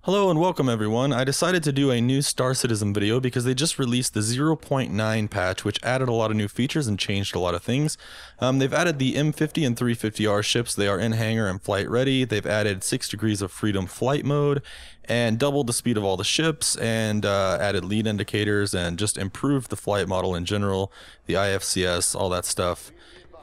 Hello and welcome everyone. I decided to do a new Star Citizen video because they just released the 0.9 patch, which added a lot of new features and changed a lot of things. They've added the M50 and 350R ships. They are in hangar and flight ready. They've added 6 degrees of freedom flight mode and doubled the speed of all the ships and added lead indicators and just improved the flight model in general, the IFCS, all that stuff.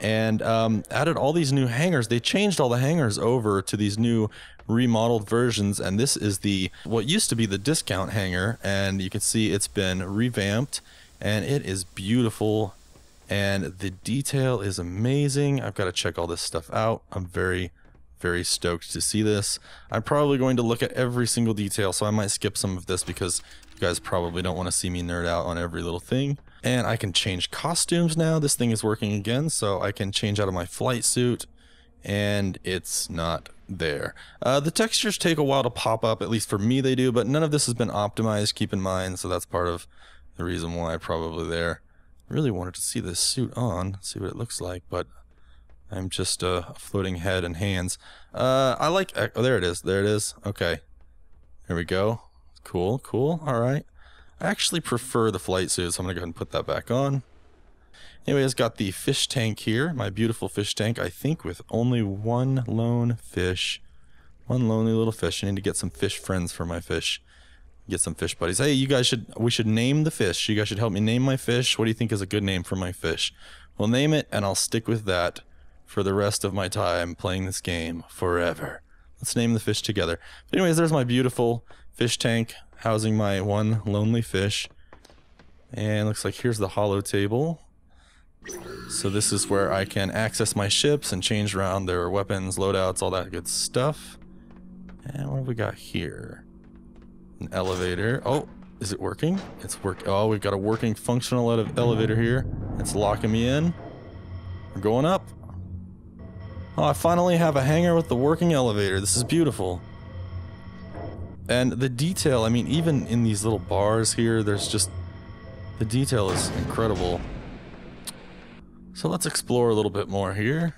And added all these new hangars. They changed all the hangars over to these new remodeled versions, and this is the what used to be the discount hangar, and you can see it's been revamped and it is beautiful and the detail is amazing. I've got to check all this stuff out. I'm very stoked to see this. I'm probably going to look at every single detail, so I might skip some of this because you guys probably don't want to see me nerd out on every little thing. And I can change costumes now. This thing is working again, so I can change out of my flight suit and it's not there. The textures take a while to pop up, at least for me they do, but none of this has been optimized, keep in mind, so that's part of the reason why I'm probably there. I really wanted to see this suit on, see what it looks like, but I'm just a floating head and hands. I like, oh, there it is, okay. There we go. Cool, alright. I actually prefer the flight suit, so I'm gonna go ahead and put that back on. Anyways, got the fish tank here, my beautiful fish tank, I think with only one lone fish. One lonely little fish. I need to get some fish friends for my fish. Get some fish buddies. Hey, you guys we should name the fish. You guys should help me name my fish. What do you think is a good name for my fish? We'll name it and I'll stick with that for the rest of my time playing this game forever. Let's name the fish together. But anyways, there's my beautiful fish tank housing my one lonely fish. And looks like here's the holo table. So this is where I can access my ships and change around their weapons, loadouts, all that good stuff. And what have we got here? An elevator. Oh, is it working? It's oh, we've got a working functional elevator here. It's locking me in. We're going up. Oh, I finally have a hangar with the working elevator. This is beautiful. And the detail, I mean, even in these little bars here, there's just... the detail is incredible. So let's explore a little bit more here.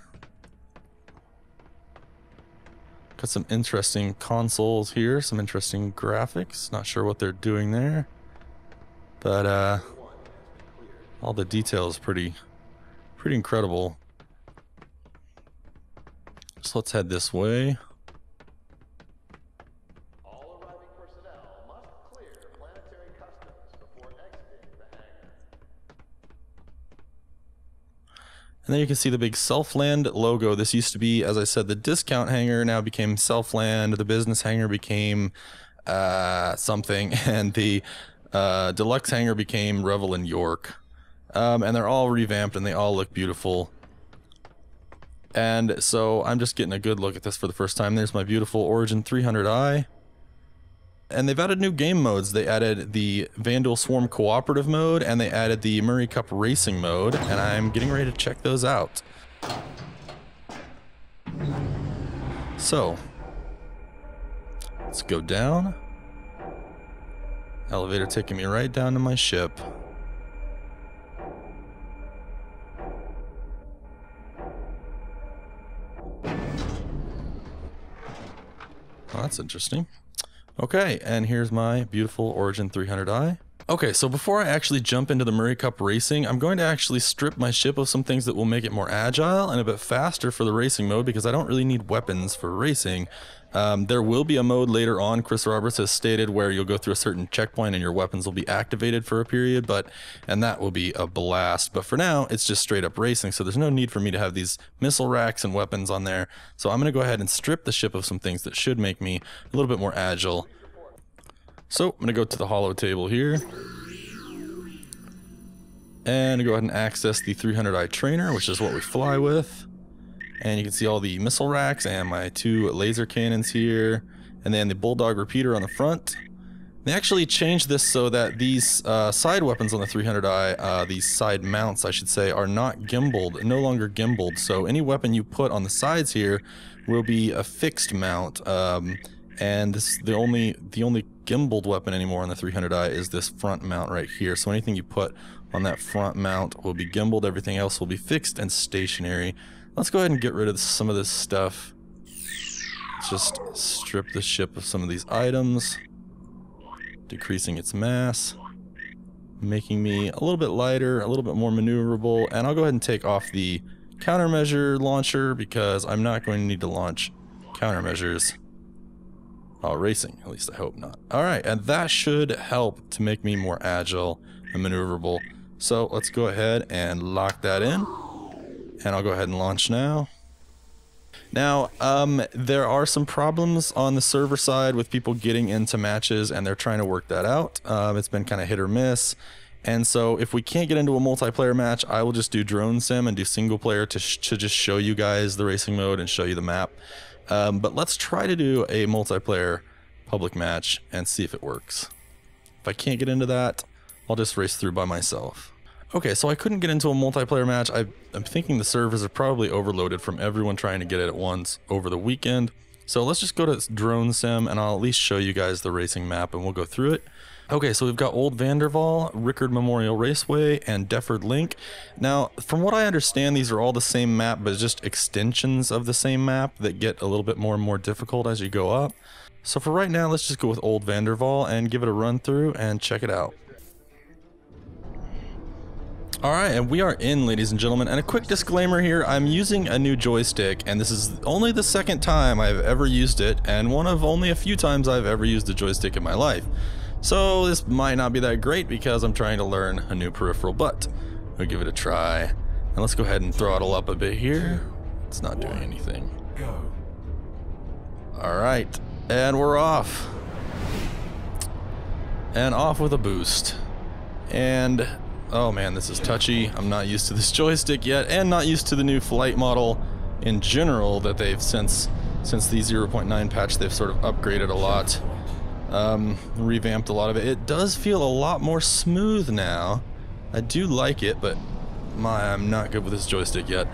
Got some interesting consoles here, some interesting graphics. Not sure what they're doing there. But all the detail is pretty incredible. So let's head this way. And then you can see the big Selfland logo. This used to be, as I said, the discount hangar, now became Selfland. The business hangar became something, and the deluxe hangar became Revel in York. And they're all revamped and they all look beautiful. And so I'm just getting a good look at this for the first time. There's my beautiful Origin 300i. And they've added new game modes. They added the Vandal Swarm cooperative mode, and they added the Murray Cup racing mode, and I'm getting ready to check those out. So, let's go down. Elevator taking me right down to my ship. Oh, that's interesting. Okay, and here's my beautiful Origin 300i. Okay, so before I actually jump into the Murray Cup racing, I'm going to actually strip my ship of some things that will make it more agile and a bit faster for the racing mode, because I don't really need weapons for racing. There will be a mode later on, Chris Roberts has stated, where you'll go through a certain checkpoint and your weapons will be activated for a period, and that will be a blast. But for now, it's just straight up racing, so there's no need for me to have these missile racks and weapons on there. So I'm going to go ahead and strip the ship of some things that should make me a little bit more agile. So I'm going to go to the holo table here. And go ahead and access the 300i trainer, which is what we fly with. And you can see all the missile racks and my 2 laser cannons here. And then the Bulldog repeater on the front. They actually changed this so that these side weapons on the 300i, these side mounts I should say, are not gimbaled, no longer gimbaled. So any weapon you put on the sides here will be a fixed mount. And this, the only gimbaled weapon anymore on the 300i is this front mount right here. So anything you put on that front mount will be gimbaled, everything else will be fixed and stationary. Let's go ahead and get rid of some of this stuff. Let's just strip the ship of some of these items, decreasing its mass, making me a little bit lighter, a little bit more maneuverable, and I'll go ahead and take off the countermeasure launcher because I'm not going to need to launch countermeasures while racing, at least I hope not. Alright, and that should help to make me more agile and maneuverable. So let's go ahead and lock that in, and I'll go ahead and launch now. Now, there are some problems on the server side with people getting into matches, and they're trying to work that out. It's been kind of hit or miss. And so if we can't get into a multiplayer match, I will just do drone sim and do single player to just show you guys the racing mode and show you the map. But let's try to do a multiplayer public match and see if it works. If I can't get into that, I'll just race through by myself. Okay, so I couldn't get into a multiplayer match. I'm thinking the servers are probably overloaded from everyone trying to get it at once over the weekend. So let's just go to drone sim and I'll at least show you guys the racing map and we'll go through it. Okay, so we've got Old Vanderval, Rickard Memorial Raceway, and Defford Link. Now, from what I understand, these are all the same map, but just extensions of the same map that get a little bit more and more difficult as you go up. So for right now, let's just go with Old Vanderval and give it a run through and check it out. Alright, and we are in, ladies and gentlemen, and a quick disclaimer here, I'm using a new joystick, and this is only the second time I've ever used it, and one of only a few times I've ever used a joystick in my life. So this might not be that great because I'm trying to learn a new peripheral, but we'll give it a try. And let's go ahead and throttle up a bit here. It's not doing anything. Alright, and we're off. And off with a boost. And oh man, this is touchy. I'm not used to this joystick yet, and not used to the new flight model in general that they've since the 0.9 patch they've sort of upgraded a lot. Revamped a lot of it. It does feel a lot more smooth now. I do like it, but I'm not good with this joystick yet.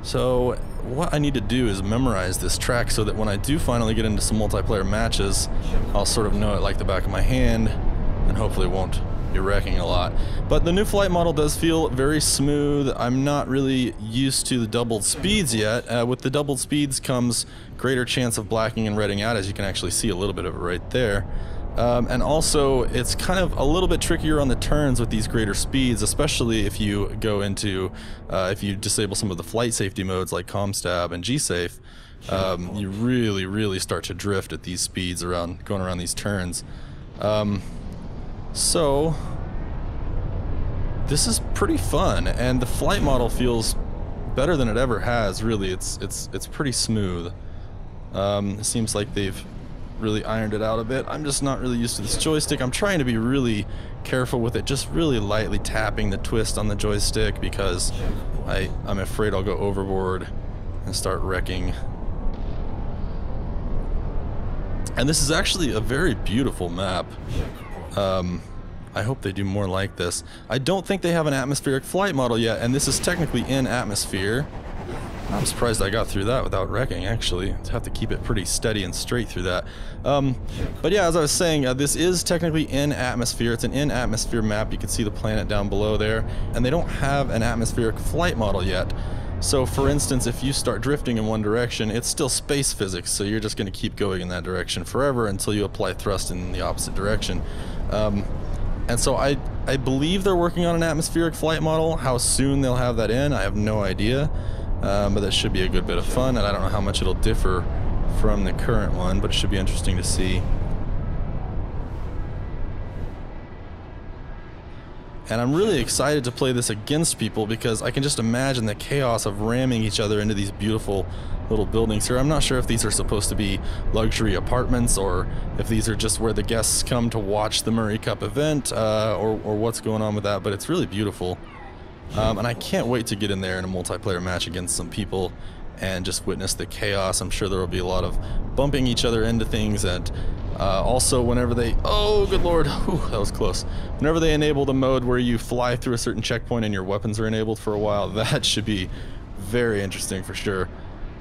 So what I need to do is memorize this track so that when I do finally get into some multiplayer matches, I'll sort of know it like the back of my hand, and hopefully won't be wrecking a lot. But the new flight model does feel very smooth. I'm not really used to the doubled speeds yet. With the doubled speeds comes greater chance of blacking and redding out, as you can actually see a little bit of it right there. And also it's kind of a little bit trickier on the turns with these greater speeds, especially if you go into if you disable some of the flight safety modes like ComStab and G-Safe. You really start to drift at these speeds going around these turns. So this is pretty fun, and the flight model feels better than it ever has. Really, it's pretty smooth. It seems like they've really ironed it out a bit. I'm just not really used to this joystick. I'm trying to be really careful with it, just really lightly tapping the twist on the joystick because I'm afraid I'll go overboard and start wrecking. And this is actually a very beautiful map. I hope they do more like this. I don't think they have an atmospheric flight model yet, and this is technically in atmosphere. I'm surprised I got through that without wrecking, actually. I have to keep it pretty steady and straight through that. But yeah, as I was saying, this is technically in atmosphere. It's an in-atmosphere map. You can see the planet down below there, and they don't have an atmospheric flight model yet. So for instance, if you start drifting in one direction, it's still space physics, so you're just going to keep going in that direction forever until you apply thrust in the opposite direction. And so I believe they're working on an atmospheric flight model. How soon they'll have that in, I have no idea. But that should be a good bit of fun, and I don't know how much it'll differ from the current one, but it should be interesting to see. And I'm really excited to play this against people because I can just imagine the chaos of ramming each other into these beautiful little buildings here. I'm not sure if these are supposed to be luxury apartments or if these are just where the guests come to watch the Murray Cup event or what's going on with that, but it's really beautiful. And I can't wait to get in there in a multiplayer match against some people and just witness the chaos. I'm sure there will be a lot of bumping each other into things, and also whenever they, oh good lord, whew, that was close. Whenever they enable the mode where you fly through a certain checkpoint and your weapons are enabled for a while, that should be very interesting for sure.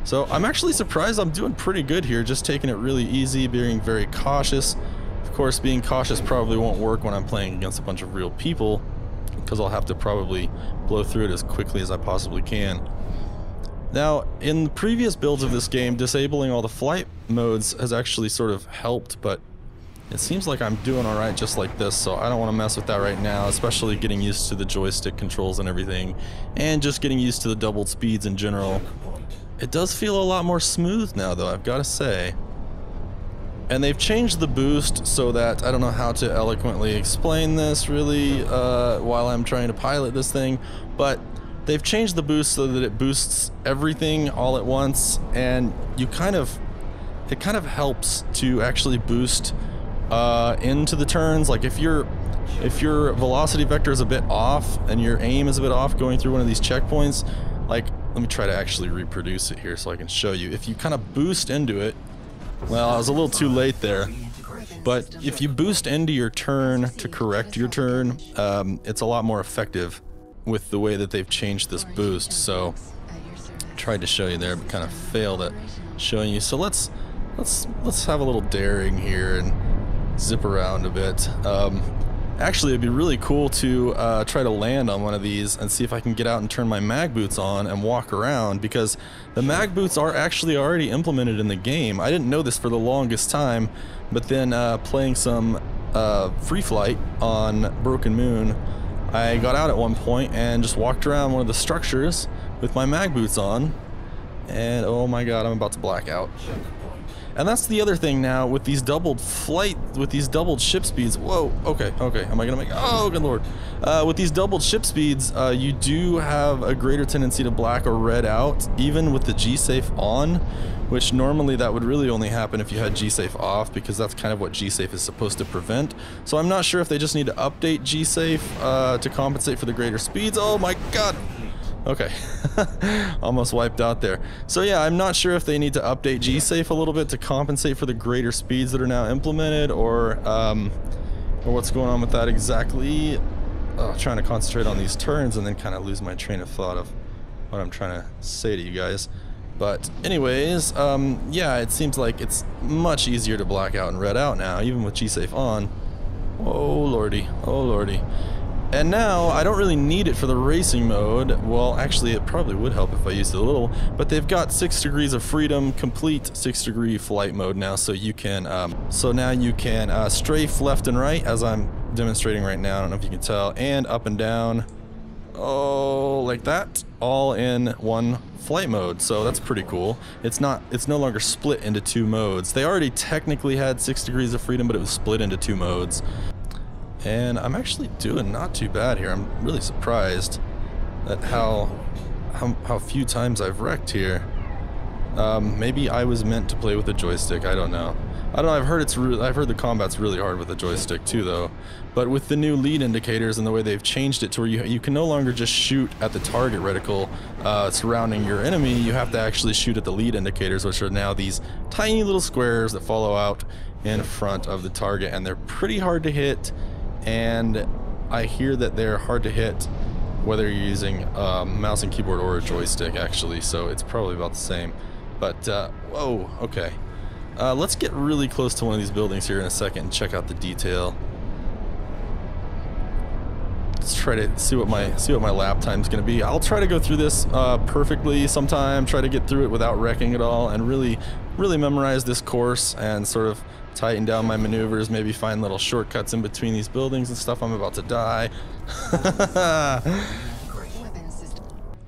So I'm actually surprised I'm doing pretty good here, just taking it really easy, being very cautious. Of course, being cautious probably won't work when I'm playing against a bunch of real people, because I'll have to probably blow through it as quickly as I possibly can. Now, in the previous builds of this game, disabling all the flight modes has actually sort of helped, but it seems like I'm doing alright just like this, so I don't want to mess with that right now, especially getting used to the joystick controls and everything, and just getting used to the doubled speeds in general. It does feel a lot more smooth now, though, I've got to say. And they've changed the boost so that, I don't know how to eloquently explain this really while I'm trying to pilot this thing, but they've changed the boost so that it boosts everything all at once, and it kind of helps to actually boost into the turns. Like if your velocity vector is a bit off and your aim is a bit off going through one of these checkpoints, like, let me try to actually reproduce it here so I can show you. If you kind of boost into it, well, I was a little too late there, but if you boost into your turn to correct your turn, it's a lot more effective with the way that they've changed this boost. So tried to show you there, but kind of failed at showing you. So let's have a little daring here and zip around a bit. Actually, it'd be really cool to try to land on one of these and see if I can get out and turn my mag boots on and walk around, because the mag boots are actually already implemented in the game. I didn't know this for the longest time, but then playing some free flight on Broken Moon, I got out at one point and just walked around one of the structures with my mag boots on, and oh my god, I'm about to black out. And that's the other thing now with these doubled ship speeds. Whoa, okay, am I gonna make, oh good lord. With these doubled ship speeds, you do have a greater tendency to black or red out, even with the G-Safe on, which normally that would really only happen if you had G-Safe off, because that's kind of what G-Safe is supposed to prevent. So I'm not sure if they just need to update G-Safe to compensate for the greater speeds. Oh my god! Okay, almost wiped out there. So yeah, I'm not sure if they need to update G-Safe a little bit to compensate for the greater speeds that are now implemented, or what's going on with that exactly. Trying to concentrate on these turns and then kind of lose my train of thought of what I'm trying to say to you guys. But anyways, yeah, it seems like it's much easier to black out and red out now, even with G-Safe on. Oh lordy, oh lordy. And now, I don't really need it for the racing mode. Well, actually, it probably would help if I used it a little, but they've got 6 degrees of freedom, complete 6-degree flight mode now, so you can, so now you can strafe left and right, as I'm demonstrating right now, I don't know if you can tell, and up and down, oh, like that, all in one flight mode, so that's pretty cool. It's no longer split into 2 modes. They already technically had 6 degrees of freedom, but it was split into 2 modes. And I'm actually doing not too bad here. I'm really surprised at how few times I've wrecked here. Maybe I was meant to play with a joystick. I don't know. I've heard the combat's really hard with a joystick too, though. But with the new lead indicators and the way they've changed it to where you can no longer just shoot at the target reticle surrounding your enemy. You have to actually shoot at the lead indicators, which are now these tiny little squares that follow out in front of the target, and they're pretty hard to hit. And I hear that they're hard to hit whether you're using mouse and keyboard or a joystick, actually, so it's probably about the same. But, whoa, okay. Let's get really close to one of these buildings here in a second and check out the detail. Let's try to see what my lap time's gonna be. I'll try to go through this perfectly sometime, try to get through it without wrecking at all, and really memorize this course and sort of tighten down my maneuvers, maybe find little shortcuts in between these buildings and stuff. I'm about to die.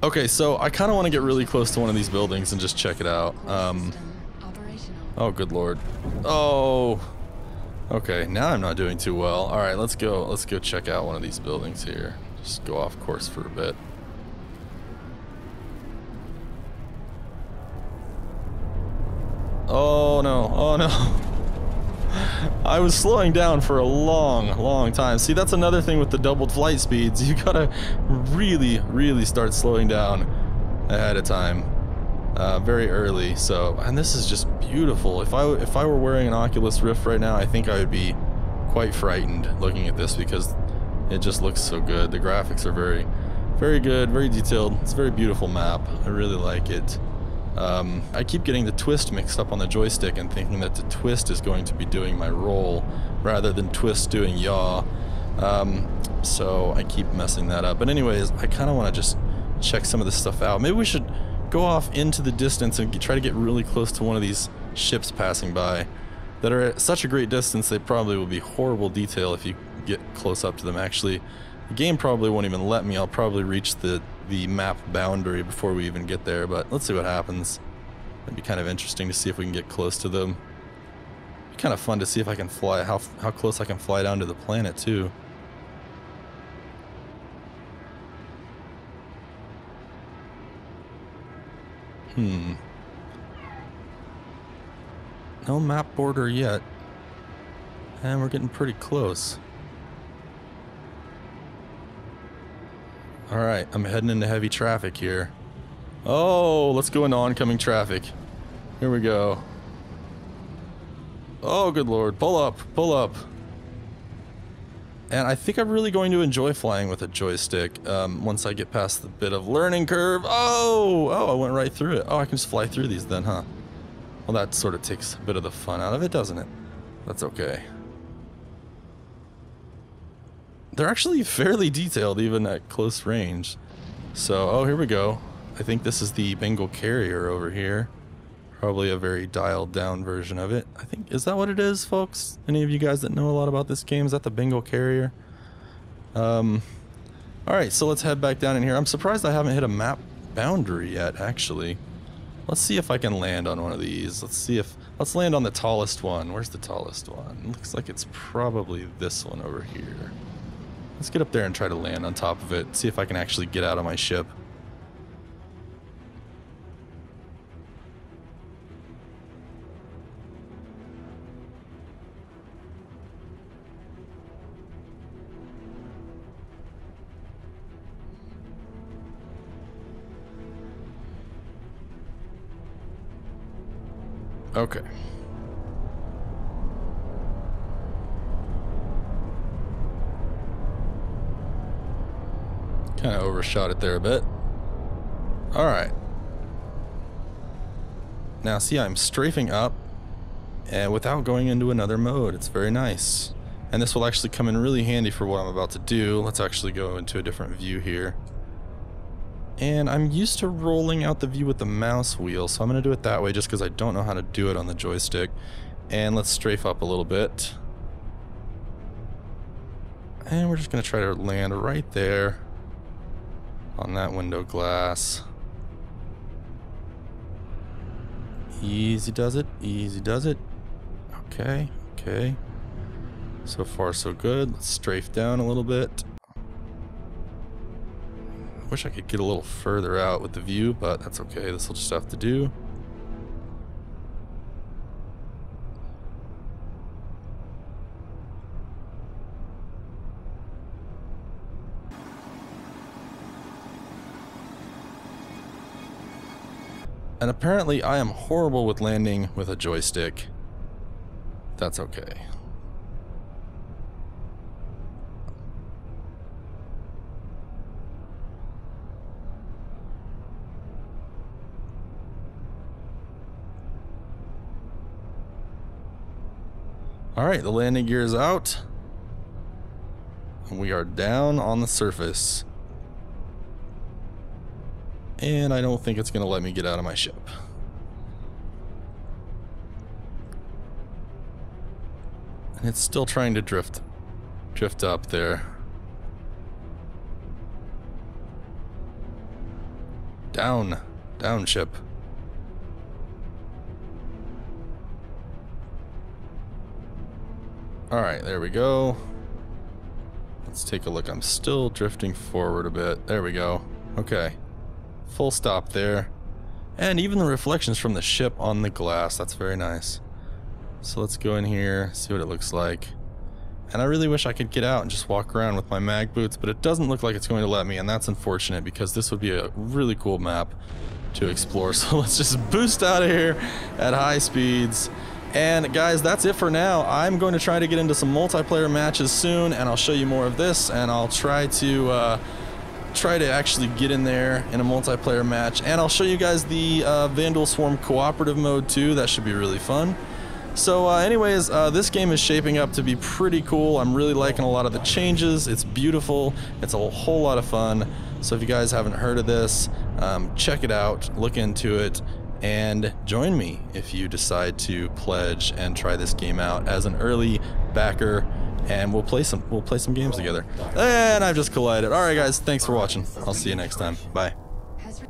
Okay, so I kind of want to get really close to one of these buildings and just check it out. Oh, good lord. Oh. Okay, now I'm not doing too well. All right, let's go check out one of these buildings here. Just go off course for a bit. Oh no, oh no. I was slowing down for a long time. See, that's another thing with the doubled flight speeds. You gotta really start slowing down ahead of time, very early. So, and this is just beautiful. If I were wearing an Oculus Rift right now, I think I would be quite frightened looking at this, because it just looks so good. The graphics are very good, very detailed. It's a very beautiful map. I really like it. I keep getting the twist mixed up on the joystick and thinking that the twist is going to be doing my roll rather than twist doing yaw. So I keep messing that up. But anyways, I kind of want to just check some of this stuff out. Maybe we should go off into the distance and try to get really close to one of these ships passing by that are at such a great distance they probably will be horrible detail if you get close up to them. Actually, the game probably won't even let me. I'll probably reach the map boundary before we even get there, but let's see what happens. It'd be kind of interesting to see if we can get close to them. It'd be kind of fun to see if I can fly, how close I can fly down to the planet too. No map border yet. And we're getting pretty close. Alright, I'm heading into heavy traffic here. Oh, let's go into oncoming traffic. Here we go. Oh, good lord. Pull up, pull up. And I think I'm really going to enjoy flying with a joystick once I get past the bit of learning curve. Oh, I went right through it. Oh, I can just fly through these then, huh? Well, that sort of takes a bit of the fun out of it, doesn't it? That's okay. They're actually fairly detailed even at close range. So, oh, here we go. I think this is the Bengal carrier over here. Probably a very dialed down version of it. I think, is that what it is, folks? Any of you guys that know a lot about this game, is that the Bengal carrier? Alright, so let's head back down in here. I'm surprised I haven't hit a map boundary yet, actually. Let's see if I can land on one of these. Let's land on the tallest one. Where's the tallest one? Looks like it's probably this one over here. Let's get up there and try to land on top of it. See if I can actually get out of my ship. Okay. Kind of overshot it there a bit. Alright. Now see, I'm strafing up and without going into another mode. It's very nice. And this will actually come in really handy for what I'm about to do. Let's actually go into a different view here. And I'm used to rolling out the view with the mouse wheel, so I'm going to do it that way just because I don't know how to do it on the joystick. And let's strafe up a little bit. And we're just going to try to land right there on that window glass. Easy does it, easy does it. Okay, okay. So far so good. Let's strafe down a little bit. Wish I could get a little further out with the view, but that's okay. This will just have to do. And apparently I am horrible with landing with a joystick. That's okay. Alright, the landing gear is out. And we are down on the surface. And I don't think it's going to let me get out of my ship. And it's still trying to drift up there. Down ship. Alright, there we go. Let's take a look. I'm still drifting forward a bit. There we go. Okay. Full stop there. And even the reflections from the ship on the glass. That's very nice. So let's go in here, see what it looks like. And I really wish I could get out and just walk around with my mag boots, but it doesn't look like it's going to let me, and that's unfortunate because this would be a really cool map to explore. So let's just boost out of here at high speeds. And guys, that's it for now. I'm going to try to get into some multiplayer matches soon, and I'll show you more of this, and I'll try to actually get in there in a multiplayer match, and I'll show you guys the Vandal Swarm cooperative mode too. That should be really fun. So anyways, this game is shaping up to be pretty cool. I'm really liking a lot of the changes. It's beautiful. It's a whole lot of fun. So if you guys haven't heard of this, check it out, look into it, and join me if you decide to pledge and try this game out as an early backer, and we'll play some games together. And I've just collided. All right guys, thanks for watching. I'll see you next time. Bye.